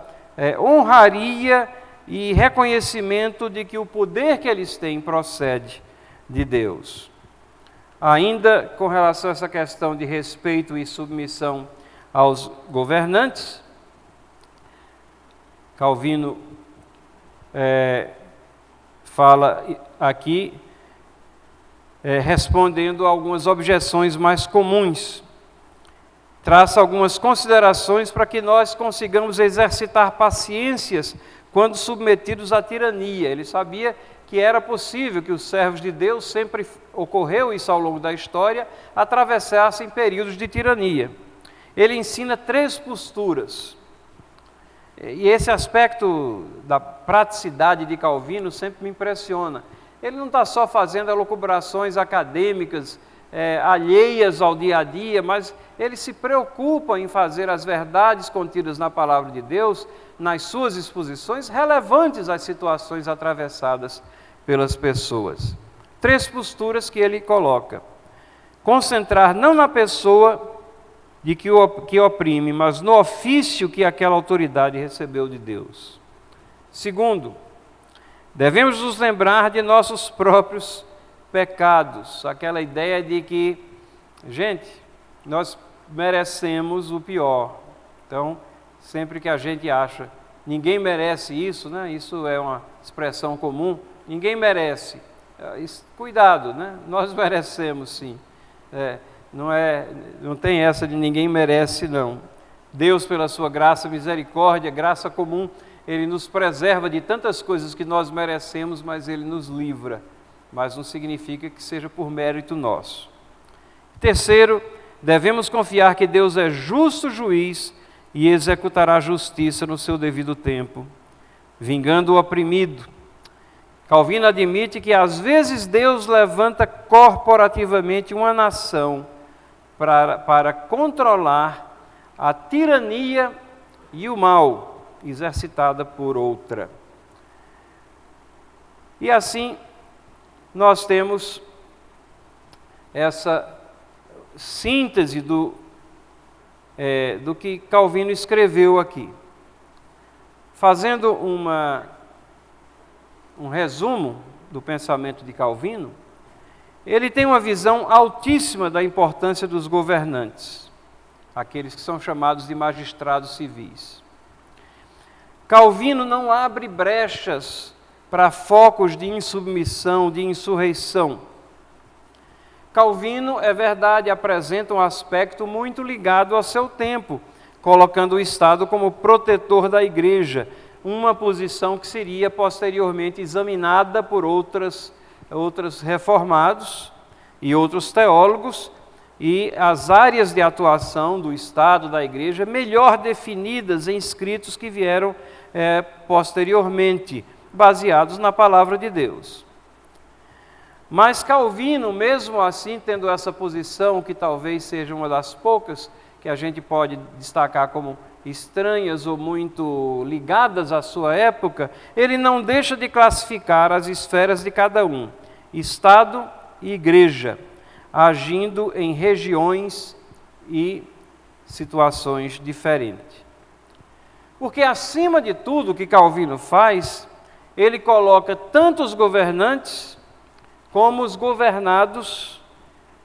honraria e reconhecimento de que o poder que eles têm procede de Deus. Ainda com relação a essa questão de respeito e submissão aos governantes, Calvino fala aqui, respondendo a algumas objeções mais comuns. Traça algumas considerações para que nós consigamos exercitar paciências quando submetidos à tirania. Ele sabia que era possível que os servos de Deus, sempre ocorreu isso ao longo da história, atravessassem períodos de tirania. Ele ensina 3 posturas. E esse aspecto da praticidade de Calvino sempre me impressiona. Ele não está só fazendo elucubrações acadêmicas, alheias ao dia a dia, mas ele se preocupa em fazer as verdades contidas na palavra de Deus, nas suas exposições, relevantes às situações atravessadas pelas pessoas. 3 posturas que ele coloca: concentrar não na pessoa que oprime, mas no ofício que aquela autoridade recebeu de Deus. Segundo, devemos nos lembrar de nossos próprios pecados, aquela ideia de que, gente, nós merecemos o pior. Então, sempre que a gente acha, ninguém merece isso, né? Isso é uma expressão comum, ninguém merece. Cuidado, né? Nós merecemos sim. Não tem essa de ninguém merece, não. Deus, pela sua graça, misericórdia, graça comum, Ele nos preserva de tantas coisas que nós merecemos, mas Ele nos livra. Mas não significa que seja por mérito nosso. Terceiro, devemos confiar que Deus é justo juiz e executará a justiça no seu devido tempo, vingando o oprimido. Calvino admite que às vezes Deus levanta corporativamente uma nação para controlar a tirania e o mal exercitada por outra. E assim, nós temos essa síntese do que Calvino escreveu aqui. Fazendo um resumo do pensamento de Calvino, ele tem uma visão altíssima da importância dos governantes, aqueles que são chamados de magistrados civis. Calvino não abre brechas para focos de insubmissão, de insurreição. Calvino, é verdade, apresenta um aspecto muito ligado ao seu tempo, colocando o Estado como protetor da Igreja, uma posição que seria posteriormente examinada por outros reformados e outros teólogos, e as áreas de atuação do Estado, da Igreja, melhor definidas em escritos que vieram posteriormente, baseados na palavra de Deus. Mas Calvino, mesmo assim, tendo essa posição, que talvez seja uma das poucas que a gente pode destacar como estranhas ou muito ligadas à sua época, ele não deixa de classificar as esferas de cada um, Estado e Igreja, agindo em regiões e situações diferentes. Porque, acima de tudo, o que Calvino faz, ele coloca tanto os governantes como os governados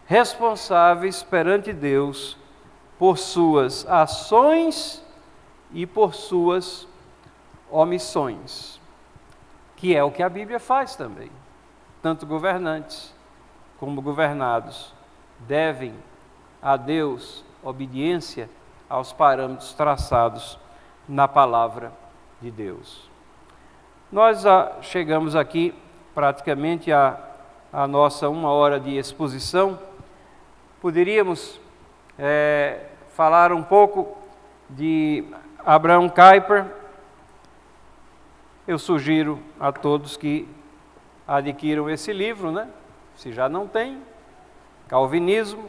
responsáveis perante Deus por suas ações e por suas omissões, que é o que a Bíblia faz também. Tanto governantes como governados devem a Deus obediência aos parâmetros traçados na palavra de Deus. Nós chegamos aqui praticamente a nossa 1 hora de exposição. Poderíamos falar um pouco de Abraham Kuyper. Eu sugiro a todos que adquiram esse livro, né? Se já não tem, Calvinismo,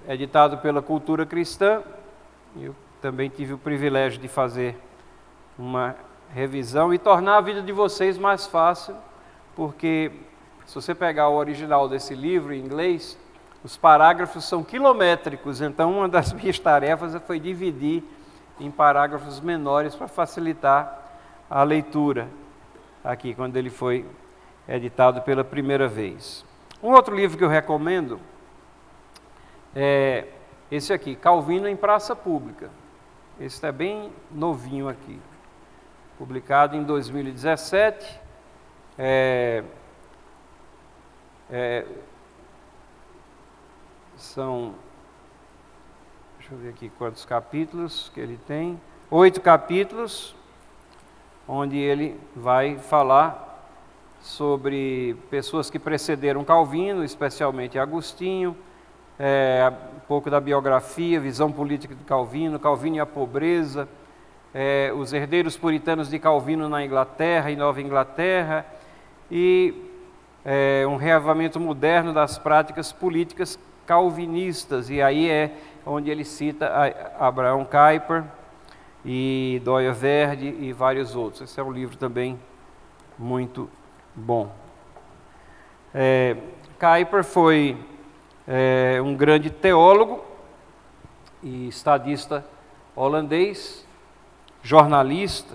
editado pela Cultura Cristã. Eu também tive o privilégio de fazer uma revisão e tornar a vida de vocês mais fácil, porque se você pegar o original desse livro em inglês, os parágrafos são quilométricos, então uma das minhas tarefas foi dividir em parágrafos menores para facilitar a leitura aqui, quando ele foi editado pela primeira vez. Um outro livro que eu recomendo é esse aqui, Calvino em Praça Pública. Esse está bem novinho aqui, publicado em 2017. Deixa eu ver aqui quantos capítulos que ele tem. 8 capítulos, onde ele vai falar sobre pessoas que precederam Calvino, especialmente Agostinho, um pouco da biografia, visão política de Calvino, Calvino e a pobreza, os herdeiros puritanos de Calvino na Inglaterra e Nova Inglaterra, e um reavivamento moderno das práticas políticas calvinistas, e aí é onde ele cita Abraham Kuyper e Doyle Verde e vários outros. Esse é um livro também muito bom. Kuyper foi um grande teólogo e estadista holandês, jornalista,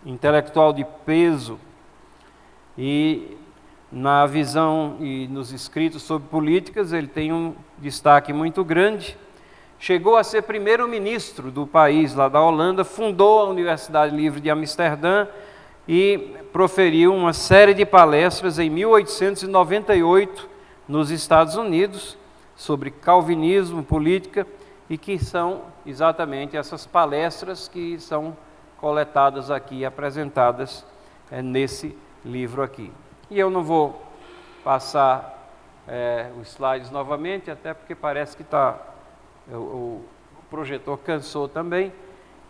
intelectual de peso, e na visão e nos escritos sobre políticas ele tem um destaque muito grande. Chegou a ser primeiro-ministro do país, lá da Holanda, fundou a Universidade Livre de Amsterdã e proferiu uma série de palestras em 1898 nos Estados Unidos sobre calvinismo, política, e que são exatamente essas palestras que são coletadas aqui e apresentadas nesse livro aqui. E eu não vou passar os slides novamente, até porque parece que o projetor cansou também,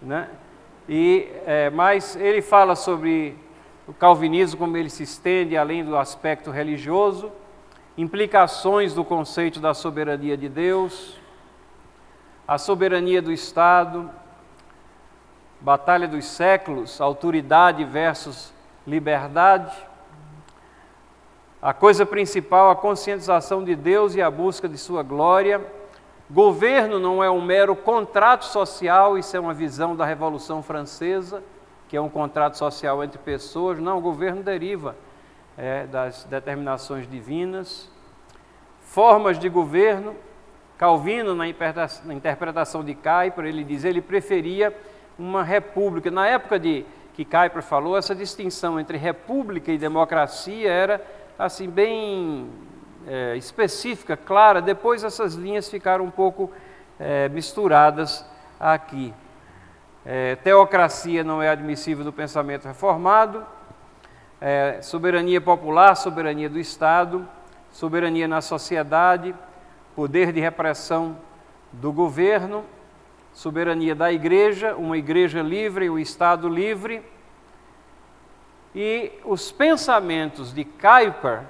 né? Mas ele fala sobre o calvinismo, como ele se estende além do aspecto religioso, implicações do conceito da soberania de Deus, a soberania do Estado, batalha dos séculos, autoridade versus liberdade, a coisa principal, a conscientização de Deus e a busca de sua glória. Governo não é um mero contrato social, isso é uma visão da Revolução Francesa, que é um contrato social entre pessoas. Não, o governo deriva das determinações divinas. Formas de governo, Calvino, na interpretação de Kuyper, ele diz, ele preferia uma república. Na época que Kuyper falou, essa distinção entre república e democracia era assim bem específica, clara. Depois essas linhas ficaram um pouco misturadas aqui. Teocracia não é admissível do pensamento reformado, soberania popular, soberania do Estado, soberania na sociedade, poder de repressão do governo, soberania da igreja, uma igreja livre, um Estado livre. E os pensamentos de Kuyper,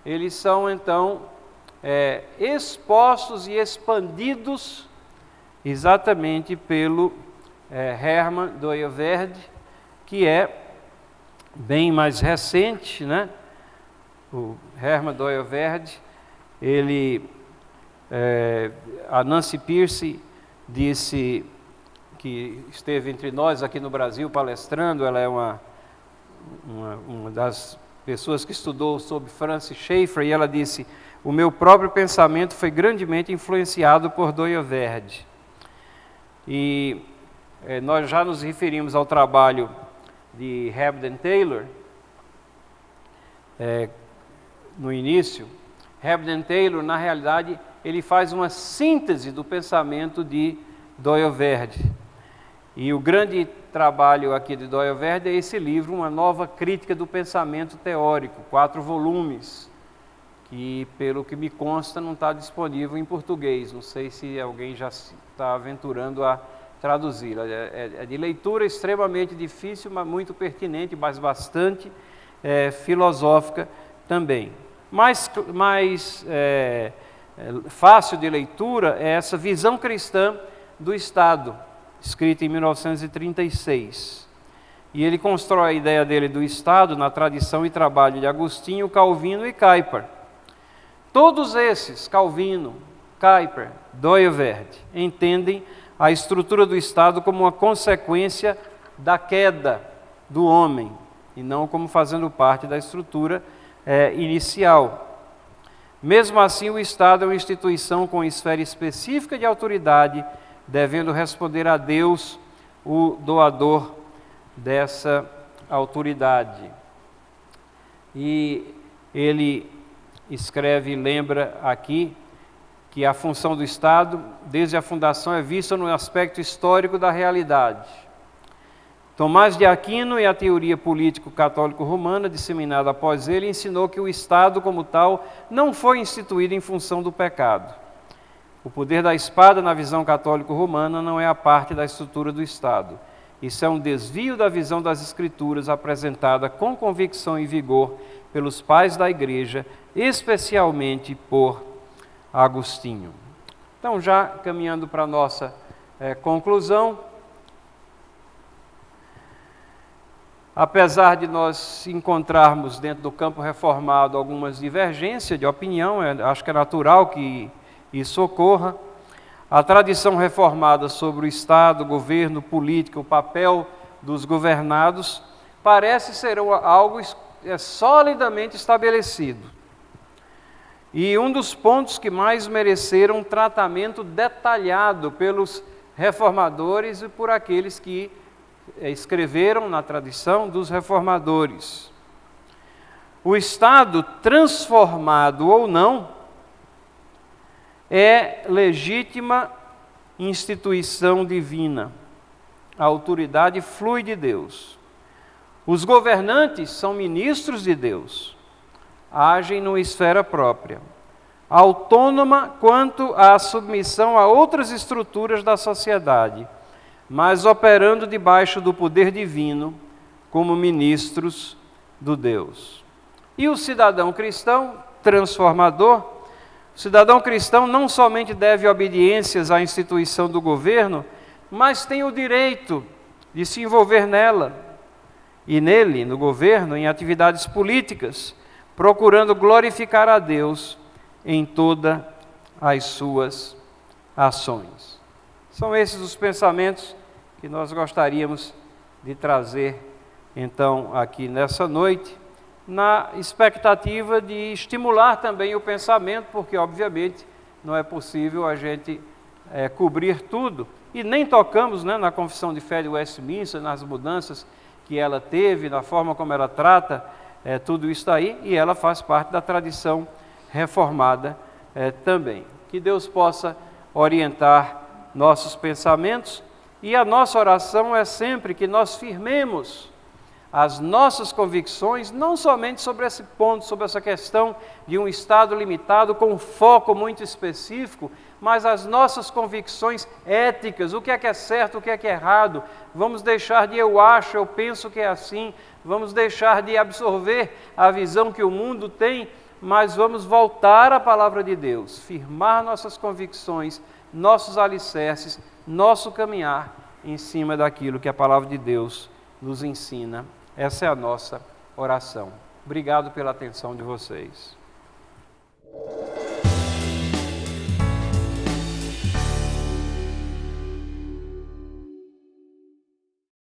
eles são então expostos e expandidos exatamente pelo Hermann Dooyeweerd, que é bem mais recente, né? O Hermann Dooyeweerd, a Nancy Pearce disse que esteve entre nós aqui no Brasil palestrando. Ela é uma das pessoas que estudou sobre Francis Schaeffer, e ela disse: o meu próprio pensamento foi grandemente influenciado por Dooyeweerd. E nós já nos referimos ao trabalho de Hebden Taylor no início. Hebden Taylor, na realidade, ele faz uma síntese do pensamento de Dooyeweerd. E o grande trabalho aqui de Dooyeweerd é esse livro, Uma Nova Crítica do Pensamento Teórico, 4 volumes, que, pelo que me consta, não está disponível em português. Não sei se alguém já está aventurando a traduzir. É de leitura extremamente difícil, mas muito pertinente, mas bastante filosófica também. Mais fácil de leitura é essa Visão Cristã do Estado, escrita em 1936. E ele constrói a ideia dele do Estado na tradição e trabalho de Agostinho, Calvino e Kuyper. Todos esses, Calvino, Kuyper, Dooyeweerd, entendem a estrutura do Estado como uma consequência da queda do homem, e não como fazendo parte da estrutura inicial. Mesmo assim, o Estado é uma instituição com esfera específica de autoridade, devendo responder a Deus, o doador dessa autoridade. E ele escreve e lembra aqui que a função do Estado, desde a fundação, é vista no aspecto histórico da realidade. Tomás de Aquino, e a teoria político-católico-romana, disseminada após ele, ensinou que o Estado, como tal, não foi instituído em função do pecado. O poder da espada, na visão católico-romana, não é a parte da estrutura do Estado. Isso é um desvio da visão das Escrituras apresentada com convicção e vigor pelos pais da Igreja, especialmente por Agostinho. Então, já caminhando para a nossa conclusão, apesar de nós encontrarmos dentro do campo reformado algumas divergências de opinião, acho que é natural que isso ocorra, a tradição reformada sobre o Estado, o governo, política, o papel dos governados, parece ser algo solidamente estabelecido. E um dos pontos que mais mereceram um tratamento detalhado pelos reformadores e por aqueles que escreveram na tradição dos reformadores. O Estado, transformado ou não, é legítima instituição divina. A autoridade flui de Deus. Os governantes são ministros de Deus. Agem numa esfera própria, autônoma quanto à submissão a outras estruturas da sociedade, mas operando debaixo do poder divino como ministros do Deus. E o cidadão cristão transformador, o cidadão cristão não somente deve obediências à instituição do governo, mas tem o direito de se envolver nela e nele, no governo, em atividades políticas, procurando glorificar a Deus em todas as suas ações. São esses os pensamentos que nós gostaríamos de trazer, então, aqui nessa noite, na expectativa de estimular também o pensamento, porque, obviamente, não é possível a gente cobrir tudo, e nem tocamos, né, na Confissão de Fé de Westminster, nas mudanças que ela teve, na forma como ela trata tudo isso aí, e ela faz parte da tradição reformada também. Que Deus possa orientar nossos pensamentos, e a nossa oração é sempre que nós firmemos as nossas convicções, não somente sobre esse ponto, sobre essa questão de um estado limitado com um foco muito específico, mas as nossas convicções éticas, o que é certo, o que é errado. Vamos deixar de eu acho, eu penso que é assim, vamos deixar de absorver a visão que o mundo tem, mas vamos voltar à palavra de Deus, firmar nossas convicções, nossos alicerces, nosso caminhar em cima daquilo que a palavra de Deus nos ensina. Essa é a nossa oração. Obrigado pela atenção de vocês.